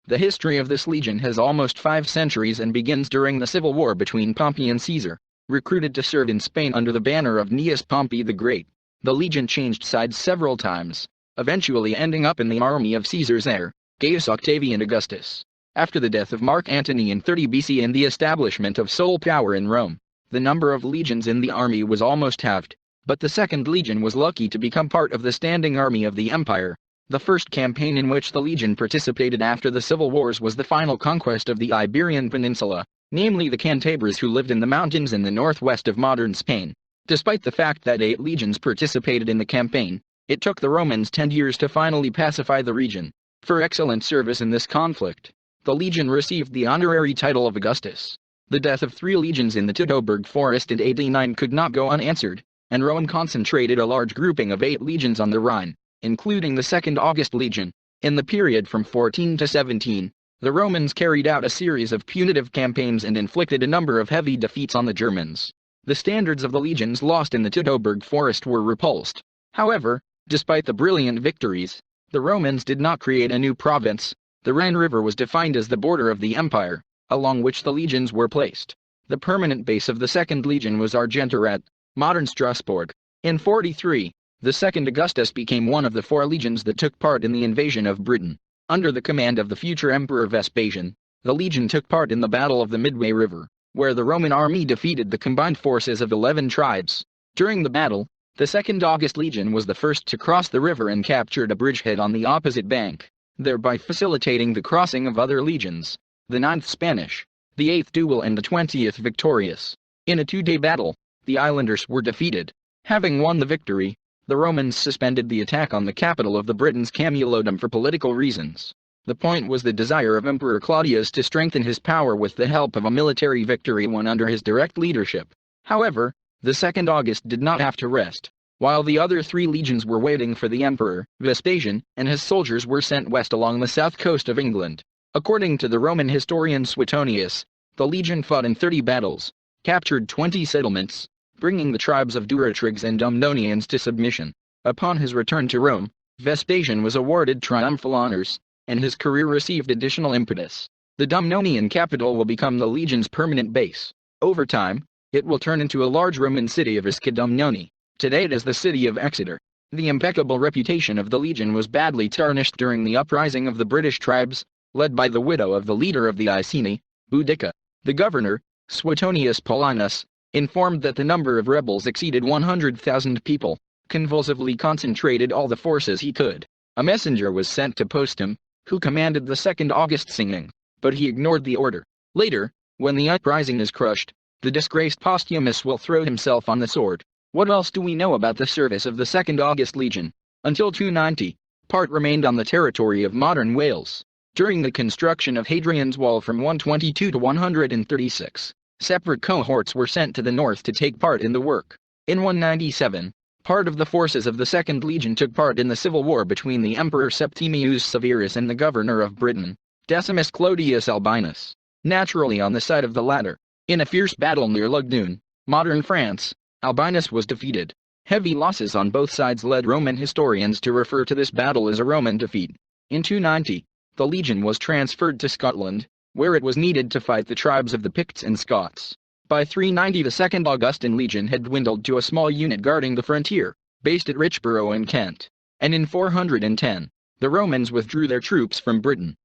The history of this legion has almost 5 centuries and begins during the civil war between Pompey and Caesar. Recruited to serve in Spain under the banner of Gnaeus Pompey the Great, the legion changed sides several times, eventually ending up in the army of Caesar's heir, Gaius Octavian Augustus. After the death of Mark Antony in 30 BC and the establishment of sole power in Rome, the number of legions in the army was almost halved, but the Second Legion was lucky to become part of the standing army of the empire. The first campaign in which the legion participated after the civil wars was the final conquest of the Iberian Peninsula, namely the Cantabrians who lived in the mountains in the northwest of modern Spain. Despite the fact that 8 legions participated in the campaign, it took the Romans 10 years to finally pacify the region. For excellent service in this conflict, the legion received the honorary title of Augustus. The death of 3 legions in the Teutoburg forest in AD 9 could not go unanswered, and Rome concentrated a large grouping of 8 legions on the Rhine, including the 2nd August Legion. In the period from 14 to 17, the Romans carried out a series of punitive campaigns and inflicted a number of heavy defeats on the Germans. The standards of the legions lost in the Teutoburg forest were repulsed. However, despite the brilliant victories, the Romans did not create a new province. The Rhine River was defined as the border of the empire, along which the legions were placed. The permanent base of the 2nd Legion was Argentorat, modern Strasbourg. In 43, the 2nd Augustus became one of the 4 legions that took part in the invasion of Britain. Under the command of the future Emperor Vespasian, the legion took part in the Battle of the Midway River, where the Roman army defeated the combined forces of 11 tribes. During the battle, the 2nd August Legion was the first to cross the river and captured a bridgehead on the opposite bank, thereby facilitating the crossing of other legions, the 9th Spanish, the 8th Dual and the 20th Victorious. In a 2-day battle, the islanders were defeated. Having won the victory, the Romans suspended the attack on the capital of the Britons Camulodunum for political reasons. The point was the desire of Emperor Claudius to strengthen his power with the help of a military victory won under his direct leadership. However, the 2nd August did not have to rest. While the other 3 legions were waiting for the Emperor, Vespasian and his soldiers were sent west along the south coast of England. According to the Roman historian Suetonius, the legion fought in 30 battles, captured 20 settlements, bringing the tribes of Durotrigs and Dumnonians to submission. Upon his return to Rome, Vespasian was awarded triumphal honors, and his career received additional impetus. The Dumnonian capital will become the legion's permanent base. Over time, it will turn into a large Roman city of Isca Dumnoni. Today it is the city of Exeter. The impeccable reputation of the legion was badly tarnished during the uprising of the British tribes, led by the widow of the leader of the Iceni, Boudica. The governor, Suetonius Paulinus, informed that the number of rebels exceeded 100,000 people, convulsively concentrated all the forces he could. A messenger was sent to Postum, who commanded the 2nd August singing, but he ignored the order. Later, when the uprising is crushed, the disgraced Postumus will throw himself on the sword. What else do we know about the service of the 2nd August Legion? Until 290, part remained on the territory of modern Wales. During the construction of Hadrian's Wall from 122 to 136, separate cohorts were sent to the north to take part in the work. In 197, part of the forces of the 2nd Legion took part in the civil war between the Emperor Septimius Severus and the governor of Britain, Decimus Clodius Albinus, naturally on the side of the latter. In a fierce battle near Lugdunum, modern France, Albinus was defeated. Heavy losses on both sides led Roman historians to refer to this battle as a Roman defeat. In 290, the legion was transferred to Scotland, where it was needed to fight the tribes of the Picts and Scots. By 390 the 2nd Augustan Legion had dwindled to a small unit guarding the frontier, based at Richborough in Kent. And in 410, the Romans withdrew their troops from Britain.